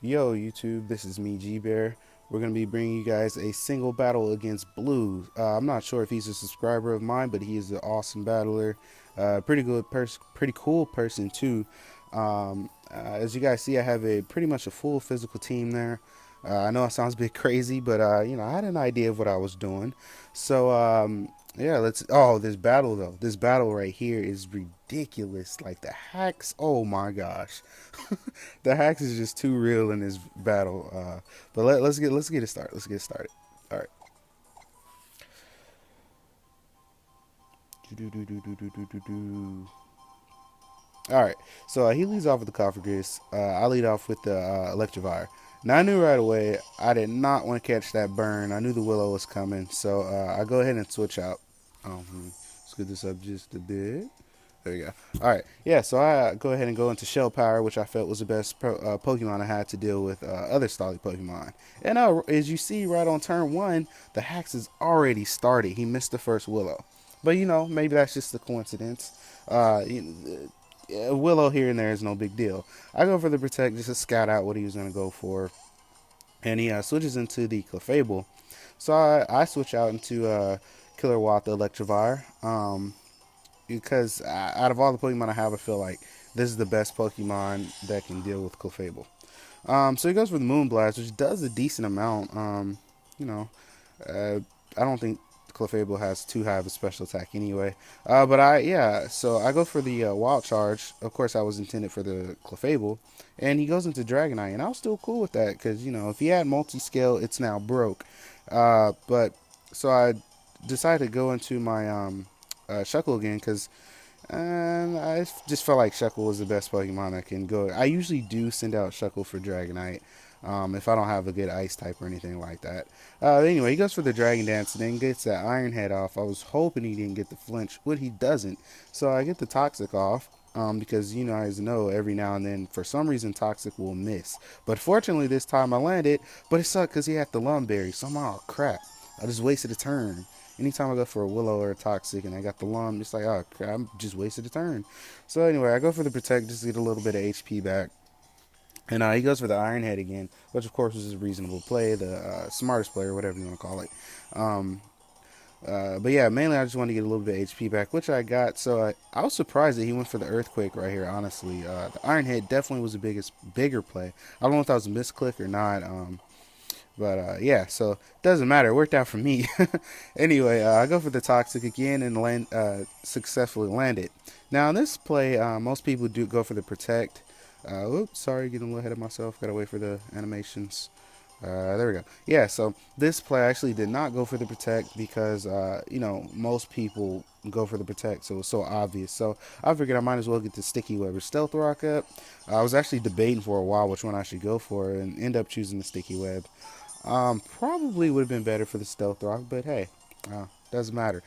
Yo, YouTube, this is me, G Bear. We're going to be bringing you guys a single battle against Blue. I'm not sure if he's a subscriber of mine, but he is an awesome battler. Pretty good person, pretty cool person, too. As you guys see, I have pretty much a full physical team there. I know it sounds a bit crazy, but I had an idea of what I was doing. So, yeah, let's. Oh, this battle though. This battle right here is ridiculous. Like the hacks. Oh my gosh, the hacks is just too real in this battle. But let's get it started. Let's get it started. All right. All right. So he leads off with the Cofagris. I lead off with the Electivire. Now I knew right away I did not want to catch that burn. I knew the Willow was coming, so I go ahead and switch out. Scoot this up just a bit. There we go. All right. Yeah, so I go ahead and go into Shell Power, which I felt was the best Pokemon I had to deal with other Stolly Pokemon. And as you see right on turn one, the hacks has already started. He missed the first Willow. But, maybe that's just a coincidence. Willow here and there is no big deal. I go for the Protect just to scout out what he was going to go for. And he switches into the Clefable. So I switch out into Killer Watt, the Electivire. Because out of all the Pokemon I have, I feel like this is the best Pokemon that can deal with Clefable. So he goes for the Moonblast, which does a decent amount. You know, I don't think Clefable has too high of a special attack anyway. So I go for the Wild Charge. Of course, I was intended for the Clefable, and he goes into Dragonite, and I was still cool with that because if he had multi-scale, it's now broke. But so I decided to go into my Shuckle again because I just felt like Shuckle was the best Pokemon that can go. I usually do send out Shuckle for Dragonite if I don't have a good Ice type or anything like that. Anyway, he goes for the Dragon Dance and then gets that Iron Head off. I was hoping he didn't get the flinch, but he doesn't. So I get the Toxic off. Because you guys know every now and then for some reason Toxic will miss, but fortunately this time I landed. But it sucked because he had the Lumberry, so I'm like, oh crap, I just wasted a turn. Anytime I go for a Willow or a Toxic and I got the Lum, it's like, oh crap, I just wasted a turn. So anyway, I go for the Protect just to get a little bit of HP back. And he goes for the Iron Head again, which of course was a reasonable play, the smartest player, whatever you want to call it. Um, but yeah, mainly I just wanted to get a little bit of HP back, which I got. So I was surprised that he went for the Earthquake right here, honestly. The Iron Head definitely was the bigger play. I don't know if that was a misclick or not. But yeah, so it doesn't matter. It worked out for me. Anyway, I go for the Toxic again and successfully land it. Now in this play, most people do go for the Protect. Oops, sorry, getting a little ahead of myself. Gotta wait for the animations. There we go. Yeah, so this play I actually did not go for the Protect because, most people go for the Protect, so it's so obvious. So I figured I might as well get the Sticky Web or Stealth Rock up. I was actually debating for a while which one I should go for and end up choosing the Sticky Web. Probably would have been better for the Stealth Rock, but hey, doesn't matter.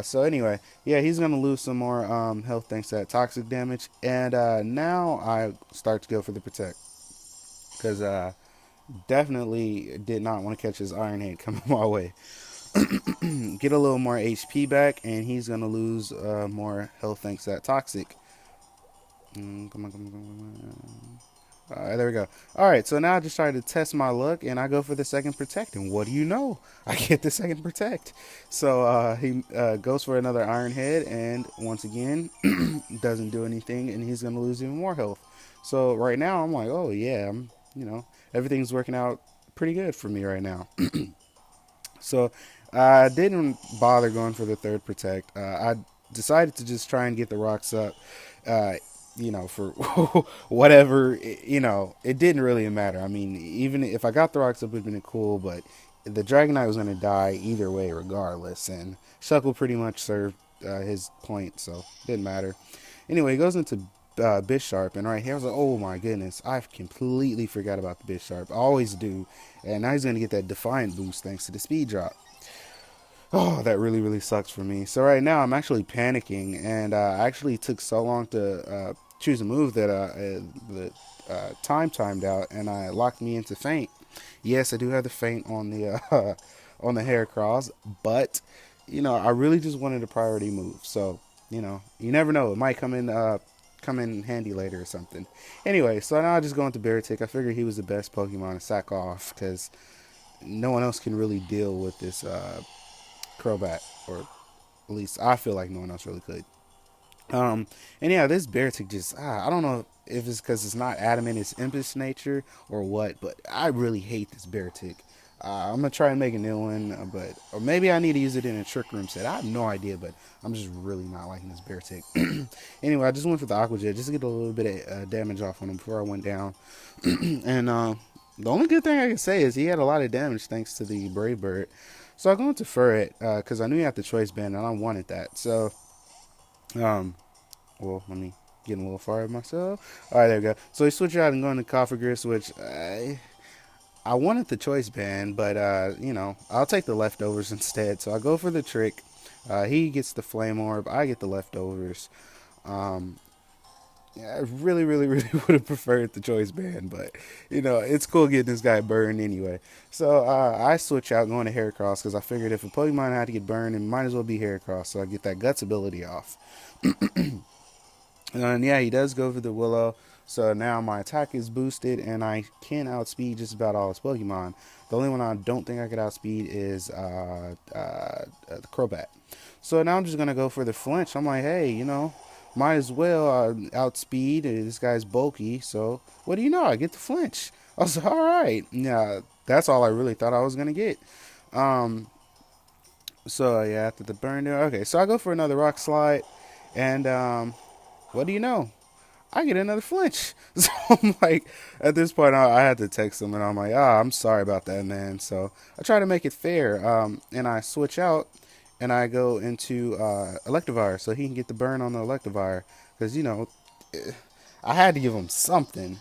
So anyway, yeah, he's going to lose some more health thanks to that Toxic damage. And now I start to go for the Protect because definitely did not want to catch his Iron Head coming my way. Get a little more HP back, and he's going to lose more health thanks to that Toxic. Come on. There we go. Alright, so now I just try to test my luck, and I go for the second Protect, and what do you know? I get the second Protect. So he goes for another Iron Head, and once again, doesn't do anything, and he's going to lose even more health. So right now, I'm like, oh yeah, everything's working out pretty good for me right now. So I didn't bother going for the third Protect. I decided to just try and get the rocks up. For whatever, it didn't really matter. I mean, even if I got the rocks up, it would have been cool, but the Dragonite was going to die either way, regardless. And Shuckle pretty much served his point, so it didn't matter. Anyway, he goes into Bisharp, and right here I was like, oh my goodness, I completely forgot about the Bisharp. I always do. And now he's going to get that Defiant boost thanks to the speed drop. Oh, that really, really sucks for me. So right now I'm actually panicking, and I actually took so long to choose a move that the time timed out, and I locked me into Feint. Yes, I do have the Feint on the on the Heracross, but I really just wanted a priority move. So you never know, it might come in come in handy later or something. Anyway, so now I just go into Beartic. I figured he was the best Pokemon to sack off because no one else can really deal with this Crobat, or at least I feel like no one else really could. And yeah, this Beartic just, I don't know if it's because it's not adamant, it's impish nature or what, but I really hate this Beartic. I'm gonna try and make a new one, but or maybe I need to use it in a trick room set. I have no idea, but I'm just really not liking this Beartic. Anyway, I just went for the Aqua Jet just to get a little bit of damage off on him before I went down. And the only good thing I can say is he had a lot of damage thanks to the Brave Bird. So I go into Furret because I knew he had the Choice Band and I wanted that. So um, well, let me get a little far of myself. All right, there we go. So we switch out and go into Cofagris, which I wanted the Choice Band, but I'll take the leftovers instead. So I go for the trick. He gets the Flame Orb. I get the leftovers. Um, yeah, I really, really, really would have preferred the Choice Band, but it's cool getting this guy burned anyway. So I switch out going to Heracross because I figured if a Pokemon had to get burned, it might as well be Heracross, so I get that Guts ability off. And yeah, he does go for the Willow. So now my attack is boosted and I can outspeed just about all his Pokemon. The only one I don't think I could outspeed is the Crobat. So now I'm just going to go for the flinch. I'm like, hey, might as well outspeed. This guy's bulky. So what do you know? I get the flinch. I was like, all right. Yeah, that's all I really thought I was going to get. So yeah, after the burn there. Okay, so I go for another Rock Slide. And what do you know? I get another flinch. So I'm like, at this point, I had to text him, and I'm like, I'm sorry about that, man. So I try to make it fair, and I switch out, and I go into Electivire, so he can get the burn on the Electivire, because I had to give him something.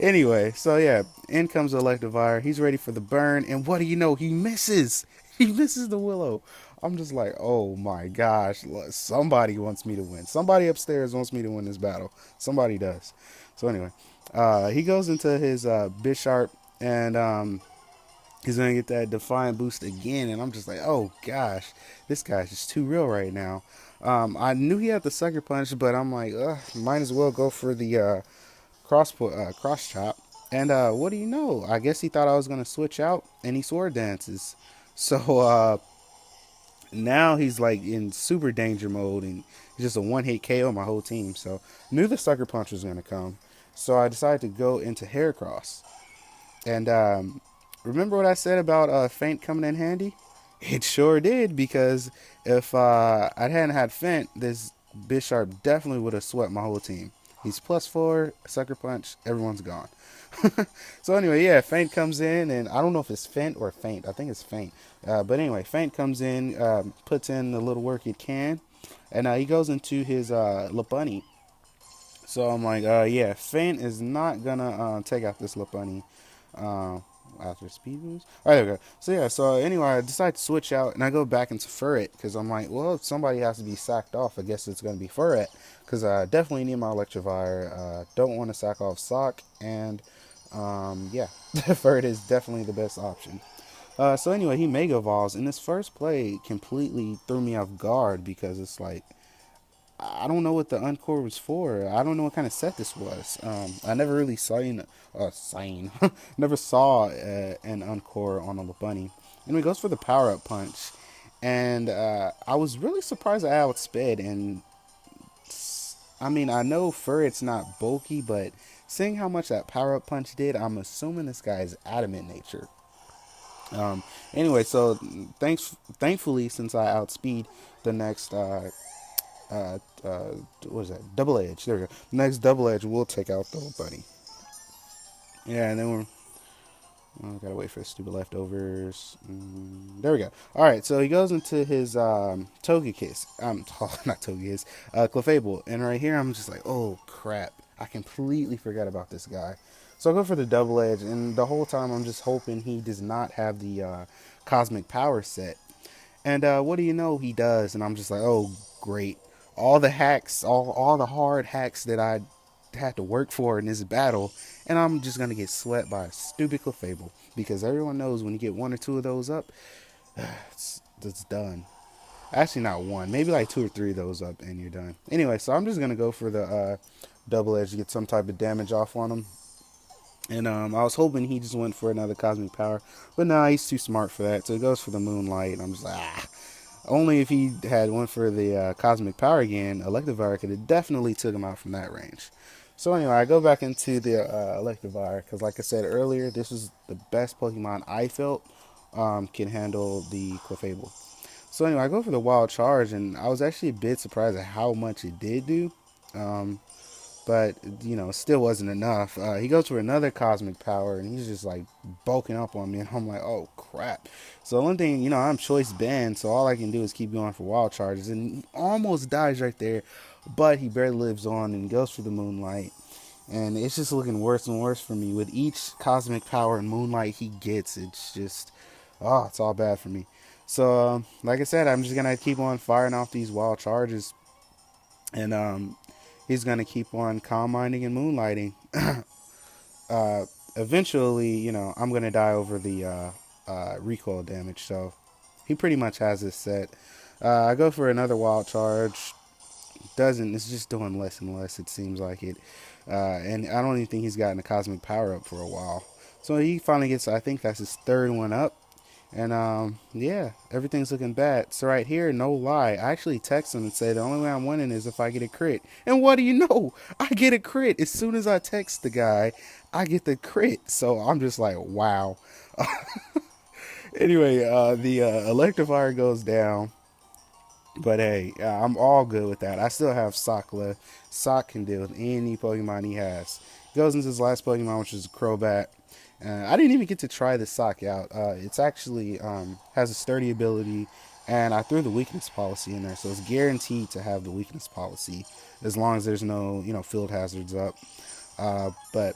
Anyway, so yeah, in comes Electivire. He's ready for the burn, and what do you know? He misses. He misses the Willow. I'm just like, oh my gosh, somebody wants me to win. Somebody upstairs wants me to win this battle. Somebody does. So anyway, he goes into his Bisharp, and he's going to get that Defiant boost again. And I'm just like, oh gosh, this guy's just too real right now. I knew he had the Sucker Punch, but I'm like, might as well go for the cross chop. And what do you know? I guess he thought I was going to switch out, and he Sword Dances. So now he's like in super danger mode, and he's just a one-hit KO my whole team. So knew the Sucker Punch was going to come. So I decided to go into Heracross. And remember what I said about Feint coming in handy? It sure did, because if I hadn't had Feint, this Bisharp definitely would have swept my whole team. He's +4, Sucker Punch, everyone's gone. So anyway, yeah, Feint comes in, and I don't know if it's Feint or Feint. I think it's Feint. But anyway, Feint comes in, puts in the little work it can, and he goes into his Lopunny. So I'm like, yeah, Feint is not gonna take out this Lopunny after speed boost. All right, there we go. So yeah, so anyway, I decide to switch out, and I go back into Furret, because I'm like, well, if somebody has to be sacked off, I guess it's gonna be Furret, because I definitely need my Electivire. Don't want to sack off Sock, and yeah, Furret is definitely the best option. So anyway, he Mega Evolves, and this first play completely threw me off guard, because it's like, I don't know what the Encore was for. I don't know what kind of set this was. I never really never saw an Encore on a Lopunny. And he goes for the Power Up Punch, and I was really surprised I outsped. And I mean, I know Furret's not bulky, but seeing how much that Power Up Punch did, I'm assuming this guy is adamant nature. Anyway, so thankfully, since I outspeed the next what is that? Double Edge. There we go. Next Double Edge will take out the Lopunny. Yeah, and then gotta wait for the stupid leftovers. There we go. All right, so he goes into his Togekiss. Not Togekiss. Clefable. And right here, I'm just like, oh crap! I completely forgot about this guy. So I go for the Double Edge, and the whole time I'm just hoping he does not have the Cosmic Power set. And what do you know? He does, and I'm just like, oh great! All the hacks, all the hard hacks that I had to work for in this battle, and I'm just gonna get swept by a stupid Clefable, because everyone knows when you get one or two of those up, it's done. Actually, not one. Maybe like two or three of those up, and you're done. Anyway, so I'm just gonna go for the double edge to get some type of damage off on him. And I was hoping he just went for another cosmic power, but nah, he's too smart for that. So he goes for the moonlight. And I'm just like, ah. Only if he had went for the cosmic power again, Electivire could have definitely took him out from that range. So anyway, I go back into the Electivire because, like I said earlier, this is the best Pokemon I felt can handle the Clefable. So anyway, I go for the Wild Charge, and I was actually a bit surprised at how much it did do. Um, but it still wasn't enough. He goes for another cosmic power, and he's just like bulking up on me, and I'm like, oh crap. So one thing, I'm choice banned, so all I can do is keep going for wild charges, and he almost dies right there, but he barely lives on, and goes for the moonlight, and it's just looking worse and worse for me with each cosmic power and moonlight he gets. It's just, it's all bad for me. So like I said, I'm just gonna keep on firing off these wild charges, and he's gonna keep on calm minding and moonlighting. Eventually, I'm gonna die over the recoil damage. So he pretty much has this set. I go for another wild charge. Doesn't. It's just doing less and less. It seems like it. And I don't even think he's gotten a cosmic power up for a while. So he finally gets. I think that's his third one up. And yeah, everything's looking bad. So right here, no lie, I actually text him and say the only way I'm winning is if I get a crit. And what do you know? I get a crit. As soon as I text the guy, I get the crit. So I'm just like, wow. Anyway, the Electivire goes down. But hey, I'm all good with that. I still have Sock left. Sock can deal with any Pokemon he has. He goes into his last Pokemon, which is Crobat. I didn't even get to try the Sock out. It's actually has a sturdy ability, and I threw the weakness policy in there, so it's guaranteed to have the weakness policy as long as there's no field hazards up. But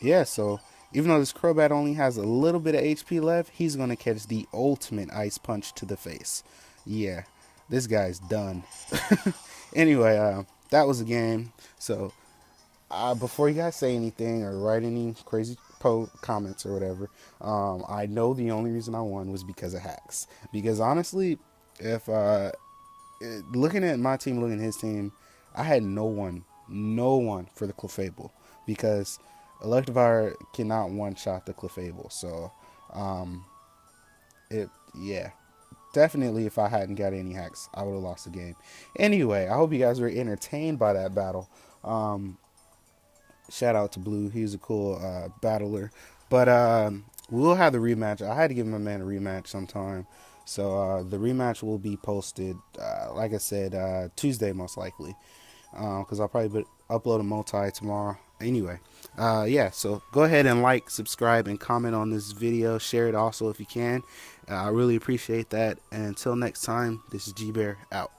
yeah, so even though this Crobat only has a little bit of HP left, he's gonna catch the ultimate ice punch to the face. Yeah, this guy's done. Anyway, that was the game. So before you guys say anything or write any crazy comments or whatever, I know the only reason I won was because of hacks. Because honestly, if looking at my team, looking at his team, I had no one for the Clefable because Electivire cannot one-shot the Clefable. So, yeah. Definitely, if I hadn't got any hacks, I would have lost the game. Anyway, I hope you guys were entertained by that battle. Shout out to Blue. He's a cool battler. But we'll have the rematch. I had to give my man a rematch sometime. So the rematch will be posted, like I said, Tuesday most likely. Because I'll probably upload a multi tomorrow. Anyway, yeah, so go ahead and like, subscribe, and comment on this video. Share it also if you can. I really appreciate that. And until next time, this is G Bear out.